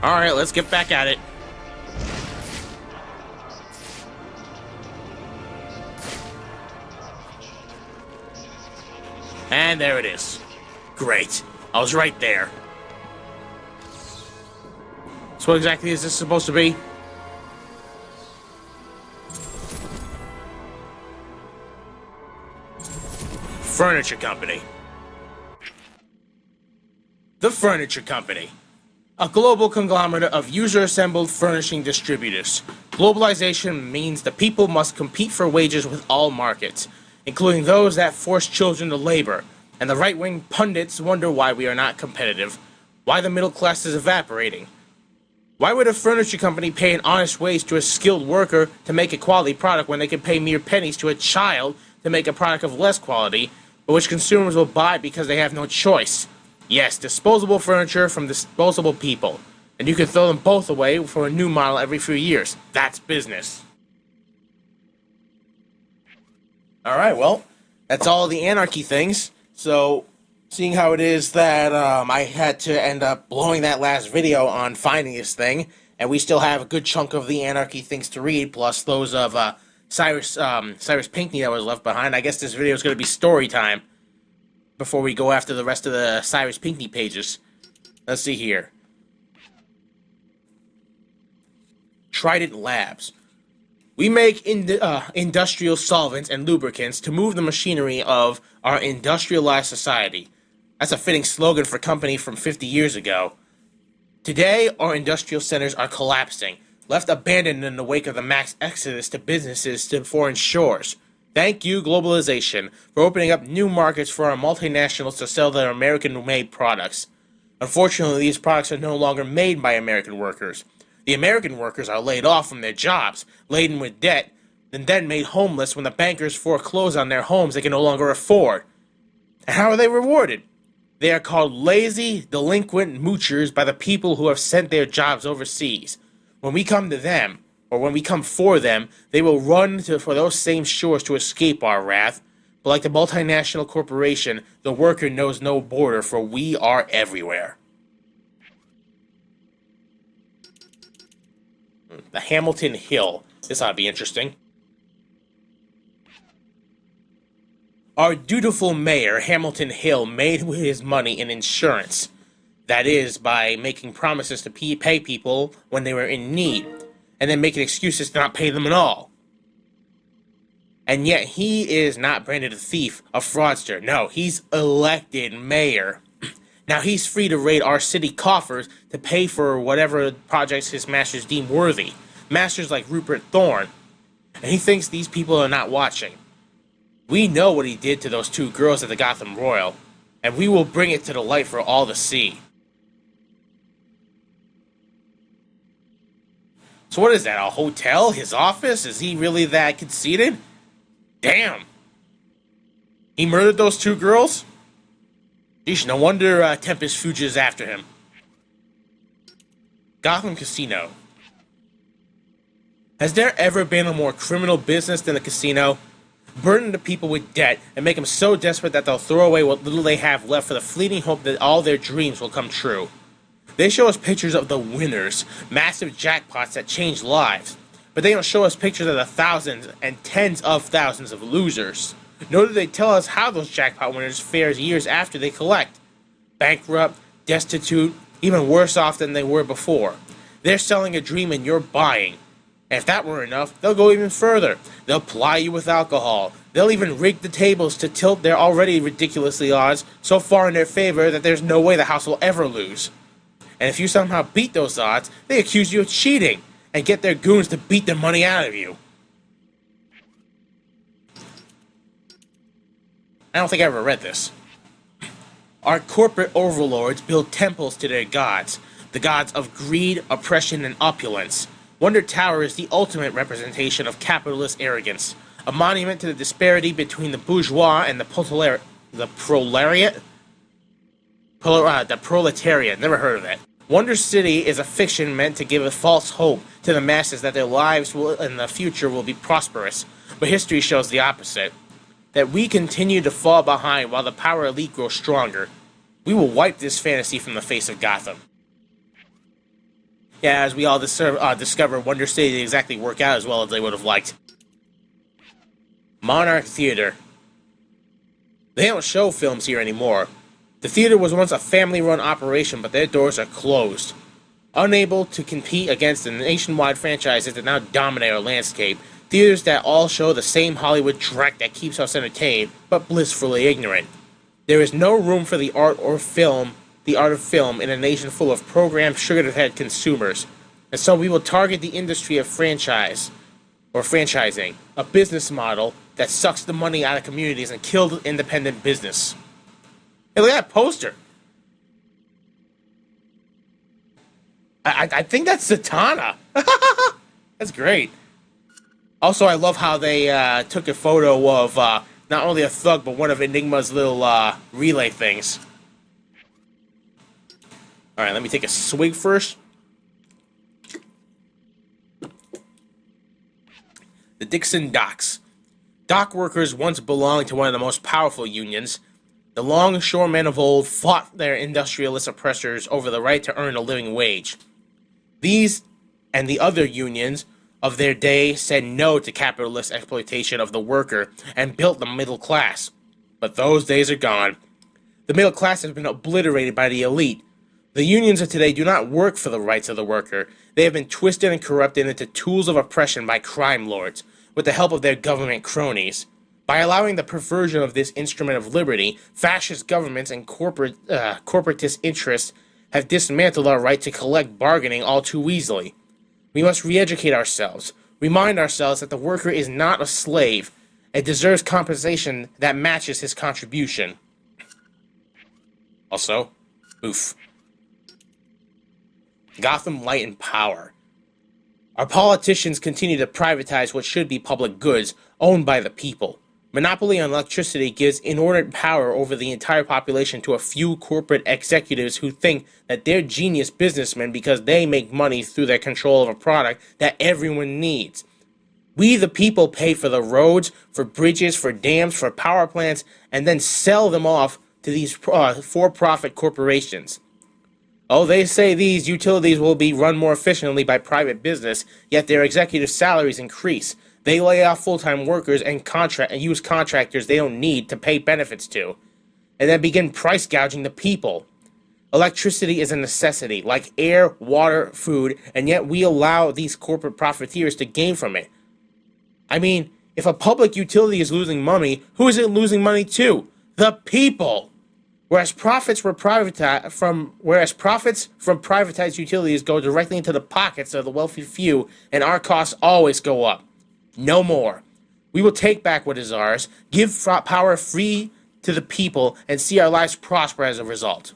Alright, let's get back at it. And there it is. Great. I was right there. So what exactly is this supposed to be? Furniture Company. The Furniture Company. A global conglomerate of user-assembled furnishing distributors. Globalization means the people must compete for wages with all markets, including those that force children to labor, and the right-wing pundits wonder why we are not competitive, why the middle class is evaporating. Why would a furniture company pay an honest wage to a skilled worker to make a quality product when they can pay mere pennies to a child to make a product of less quality, but which consumers will buy because they have no choice? Yes, disposable furniture from disposable people, and you can throw them both away for a new model every few years. That's business. Alright, well, that's all the anarchy things. So, seeing how it is that I had to end up blowing that last video on finding this thing, and we still have a good chunk of the anarchy things to read, plus those of Cyrus Pinckney that was left behind, I guess this video is going to be story time before we go after the rest of the Cyrus Pinckney pages. Let's see here. Trident Labs. We make industrial solvents and lubricants to move the machinery of our industrialized society. That's a fitting slogan for a company from 50 years ago. Today, our industrial centers are collapsing, left abandoned in the wake of the mass exodus to businesses to foreign shores. Thank you, globalization, for opening up new markets for our multinationals to sell their American-made products. Unfortunately, these products are no longer made by American workers. The American workers are laid off from their jobs, laden with debt, and then made homeless when the bankers foreclose on their homes they can no longer afford. And how are they rewarded? They are called lazy, delinquent moochers by the people who have sent their jobs overseas. When we come to them, or when we come for them, they will run for those same shores to escape our wrath. But like the multinational corporation, the worker knows no border, for we are everywhere. The Hamilton Hill. This ought to be interesting. Our dutiful mayor, Hamilton Hill, made his money in insurance. That is, by making promises to pay people when they were in need, and then making excuses to not pay them at all. And yet he is not branded a thief, a fraudster. No, he's elected mayor. Now he's free to raid our city coffers to pay for whatever projects his masters deem worthy. Masters like Rupert Thorne. And he thinks these people are not watching. We know what he did to those two girls at the Gotham Royal, and we will bring it to the light for all to see. So what is that, a hotel? His office? Is he really that conceited? Damn. He murdered those two girls? Yeesh, no wonder Tempest Fuji is after him. Gotham Casino. Has there ever been a more criminal business than a casino? Burden the people with debt and make them so desperate that they'll throw away what little they have left for the fleeting hope that all their dreams will come true. They show us pictures of the winners, massive jackpots that change lives, but they don't show us pictures of the thousands and tens of thousands of losers. Nor do they tell us how those jackpot winners fare years after they collect. Bankrupt, destitute, even worse off than they were before. They're selling a dream and you're buying. And if that were enough, they'll go even further. They'll ply you with alcohol. They'll even rig the tables to tilt their already ridiculously odds so far in their favor that there's no way the house will ever lose. And if you somehow beat those odds, they accuse you of cheating and get their goons to beat the money out of you. I don't think I ever read this. Our corporate overlords build temples to their gods, the gods of greed, oppression, and opulence. Wonder Tower is the ultimate representation of capitalist arrogance, a monument to the disparity between the bourgeois and the proletariat. Never heard of that. Wonder City is a fiction meant to give a false hope to the masses that their lives in the future will be prosperous, but history shows the opposite. That we continue to fall behind while the power elite grows stronger. We will wipe this fantasy from the face of Gotham. Yeah, as we all discover, Wonder City didn't exactly work out as well as they would have liked. Monarch Theater. They don't show films here anymore. The theater was once a family-run operation, but their doors are closed. Unable to compete against the nationwide franchises that now dominate our landscape, theaters that all show the same Hollywood dreck that keeps us entertained, but blissfully ignorant. There is no room for the art of film in a nation full of programmed, sugar-fed consumers, and so we will target the industry of franchising, a business model that sucks the money out of communities and kills independent business. Hey, look at that poster. I think that's Zatanna. That's great. Also, I love how they took a photo of not only a thug, but one of Enigma's little relay things. Alright, let me take a swig first. The Dixon Docks. Dock workers once belonged to one of the most powerful unions. The longshoremen of old fought their industrialist oppressors over the right to earn a living wage. These and the other unions of their day said no to capitalist exploitation of the worker and built the middle class. But those days are gone. The middle class has been obliterated by the elite. The unions of today do not work for the rights of the worker. They have been twisted and corrupted into tools of oppression by crime lords, with the help of their government cronies. By allowing the perversion of this instrument of liberty, fascist governments and corporatist interests have dismantled our right to collect bargaining all too easily. We must re-educate ourselves, remind ourselves that the worker is not a slave and deserves compensation that matches his contribution. Also, oof. Gotham Light and Power. Our politicians continue to privatize what should be public goods owned by the people. Monopoly on electricity gives inordinate power over the entire population to a few corporate executives who think that they're genius businessmen because they make money through their control of a product that everyone needs. We, the people, pay for the roads, for bridges, for dams, for power plants, and then sell them off to these for-profit corporations. Oh, they say these utilities will be run more efficiently by private business, yet their executive salaries increase. They lay off full-time workers and use contractors they don't need to pay benefits to, and then begin price gouging the people. Electricity is a necessity, like air, water, food, and yet we allow these corporate profiteers to gain from it. I mean, if a public utility is losing money, who is it losing money to? The people! Whereas profits from privatized utilities go directly into the pockets of the wealthy few, and our costs always go up. No more. We will take back what is ours, give power free to the people, and see our lives prosper as a result.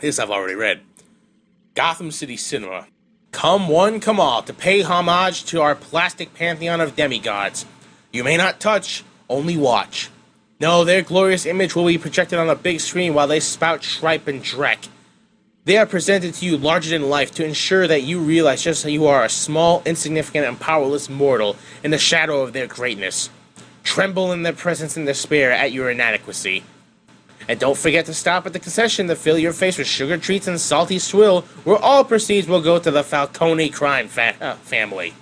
This I've already read. Gotham City Cinema. Come one, come all, to pay homage to our plastic pantheon of demigods. You may not touch, only watch. No, their glorious image will be projected on a big screen while they spout tripe and dreck. They are presented to you larger than life to ensure that you realize just that you are a small, insignificant, and powerless mortal in the shadow of their greatness. Tremble in their presence and despair at your inadequacy. And don't forget to stop at the concession to fill your face with sugar treats and salty swill, where all proceeds will go to the Falcone crime family.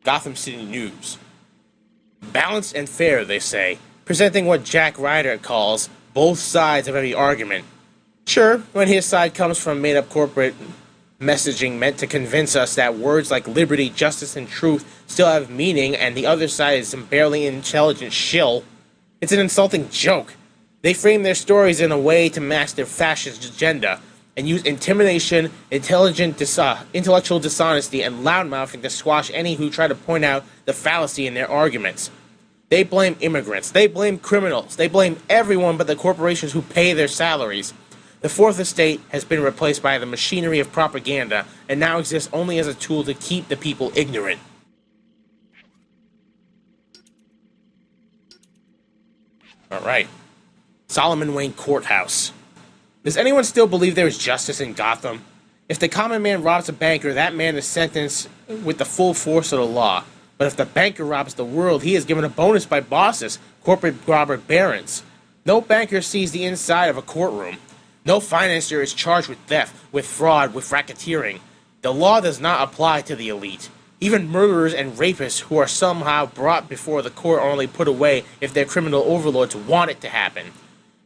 Gotham City News. Balanced and fair, they say, presenting what Jack Ryder calls both sides of every argument. Sure, when his side comes from made-up corporate messaging meant to convince us that words like liberty, justice, and truth still have meaning, and the other side is some barely intelligent shill, it's an insulting joke. They frame their stories in a way to match their fascist agenda, and use intimidation, intellectual dishonesty, and loudmouthing to squash any who try to point out the fallacy in their arguments. They blame immigrants, they blame criminals, they blame everyone but the corporations who pay their salaries. The Fourth Estate has been replaced by the machinery of propaganda and now exists only as a tool to keep the people ignorant. Alright. Solomon Wayne Courthouse. Does anyone still believe there is justice in Gotham? If the common man robs a banker, that man is sentenced with the full force of the law. But if the banker robs the world, he is given a bonus by bosses, corporate robber barons. No banker sees the inside of a courtroom. No financier is charged with theft, with fraud, with racketeering. The law does not apply to the elite. Even murderers and rapists who are somehow brought before the court are only put away if their criminal overlords want it to happen.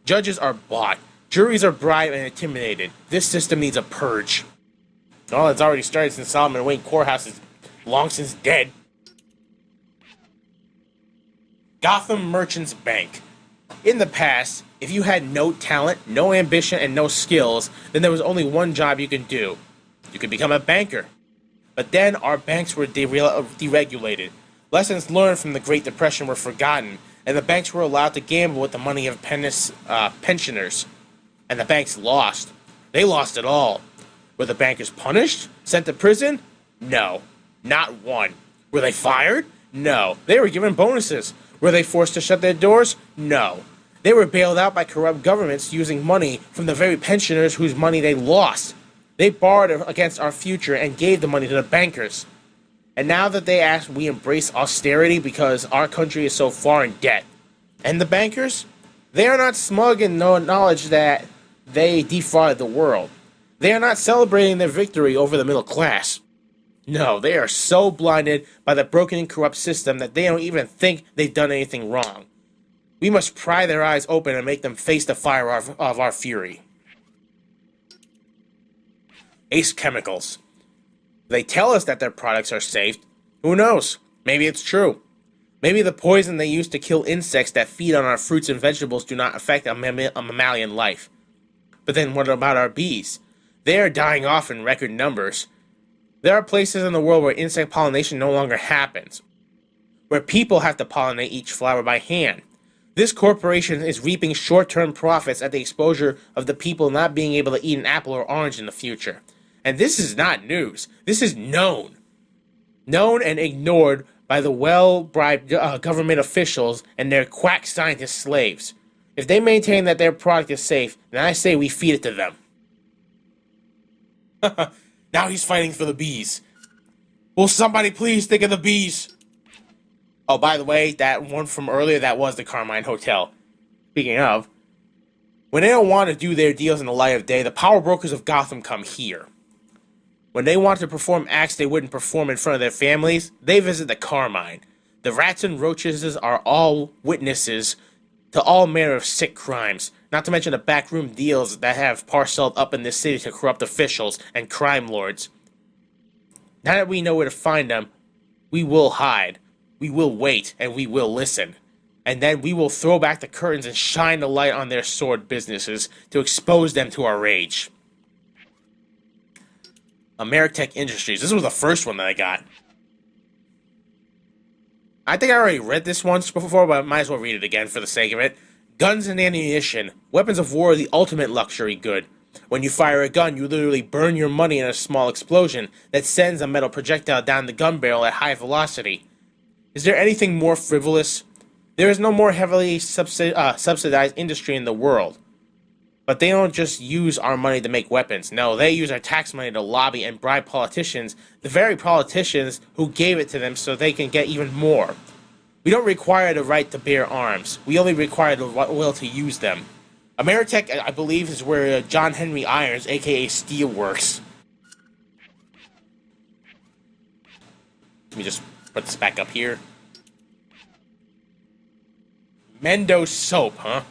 Judges are bought. Juries are bribed and intimidated. This system needs a purge. Well, it's already started since Solomon Wayne Courthouse is long since dead. Gotham Merchants Bank. In the past, if you had no talent, no ambition, and no skills, then there was only one job you could do. You could become a banker. But then our banks were deregulated. Lessons learned from the Great Depression were forgotten, and the banks were allowed to gamble with the money of pensioners. And the banks lost. They lost it all. Were the bankers punished? Sent to prison? No. Not one. Were they fired? No. They were given bonuses. Were they forced to shut their doors? No. They were bailed out by corrupt governments using money from the very pensioners whose money they lost. They borrowed against our future and gave the money to the bankers. And now that they ask we embrace austerity because our country is so far in debt. And the bankers? They are not smug in no knowledge that they defrauded the world. They are not celebrating their victory over the middle class. No, they are so blinded by the broken and corrupt system that they don't even think they've done anything wrong. We must pry their eyes open and make them face the fire of our fury. Ace Chemicals. They tell us that their products are safe. Who knows? Maybe it's true. Maybe the poison they use to kill insects that feed on our fruits and vegetables do not affect a mammalian life. But then what about our bees? They are dying off in record numbers. There are places in the world where insect pollination no longer happens, where people have to pollinate each flower by hand. This corporation is reaping short-term profits at the exposure of the people not being able to eat an apple or orange in the future. And this is not news. This is known. Known and ignored by the well-bribed government officials and their quack scientist slaves. If they maintain that their product is safe, then I say we feed it to them. Now he's fighting for the bees. Will somebody please think of the bees? Oh, by the way, that one from earlier, that was the Carmine Hotel. Speaking of, when they don't want to do their deals in the light of day, the power brokers of Gotham come here. When they want to perform acts they wouldn't perform in front of their families, they visit the Carmine. The rats and roaches are all witnesses to all manner of sick crimes, not to mention the backroom deals that have parceled up in this city to corrupt officials and crime lords. Now that we know where to find them, we will hide, we will wait, and we will listen. And then we will throw back the curtains and shine the light on their sordid businesses to expose them to our rage. Ameritech Industries. This was the first one that I got. I think I already read this once before, but I might as well read it again for the sake of it. Guns and ammunition. Weapons of war are the ultimate luxury good. When you fire a gun, you literally burn your money in a small explosion that sends a metal projectile down the gun barrel at high velocity. Is there anything more frivolous? There is no more heavily subsidized industry in the world. But they don't just use our money to make weapons. No, they use our tax money to lobby and bribe politicians, the very politicians who gave it to them so they can get even more. We don't require the right to bear arms. We only require the will to use them. Ameritech, I believe, is where John Henry Irons, aka Steel, works. Let me just put this back up here. Mendo soap, huh?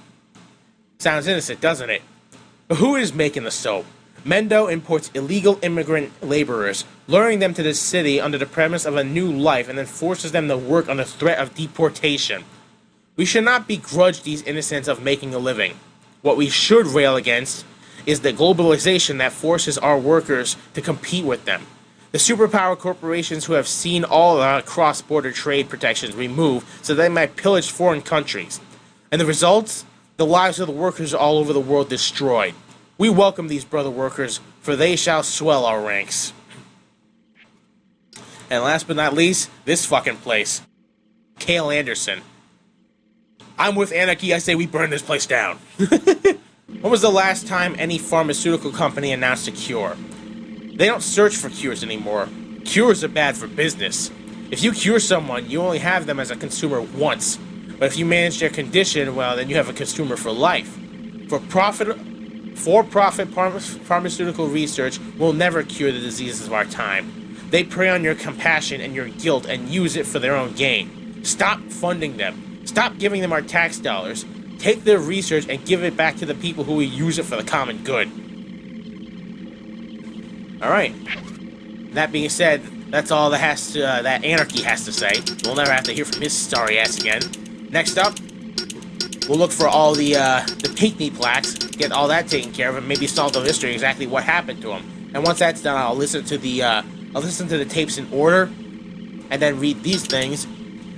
Sounds innocent, doesn't it? But who is making the soap? Mendo imports illegal immigrant laborers, luring them to this city under the premise of a new life and then forces them to work under threat of deportation. We should not begrudge these innocents of making a living. What we should rail against is the globalization that forces our workers to compete with them. The superpower corporations who have seen all cross-border trade protections removed so they might pillage foreign countries. And the results? The lives of the workers all over the world destroyed. We welcome these brother workers, for they shall swell our ranks. And last but not least, this fucking place. Cale Anderson. I'm with Anarchy, I say we burn this place down. When was the last time any pharmaceutical company announced a cure? They don't search for cures anymore. Cures are bad for business. If you cure someone, you only have them as a consumer once. But if you manage their condition, well, then you have a consumer for life. For-profit pharmaceutical research will never cure the diseases of our time. They prey on your compassion and your guilt and use it for their own gain. Stop funding them. Stop giving them our tax dollars. Take their research and give it back to the people who will use it for the common good. Alright. That being said, that's all that Anarchy has to say. We'll never have to hear from his sorry ass again. Next up, we'll look for all the Pinckney plaques, get all that taken care of, and maybe solve the mystery exactly what happened to him. And once that's done, I'll listen to the tapes in order, and then read these things,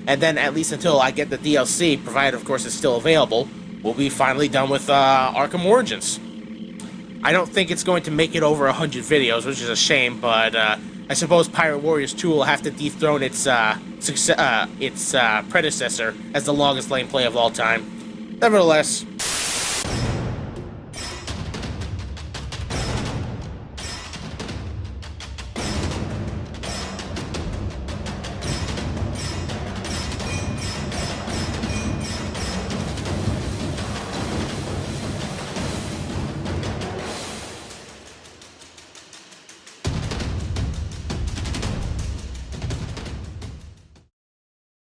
and then at least until I get the DLC, provided of course it's still available, we'll be finally done with Arkham Origins. I don't think it's going to make it over 100 videos, which is a shame, but I suppose Pirate Warriors 2 will have to dethrone its predecessor as the longest lane play of all time. Nevertheless,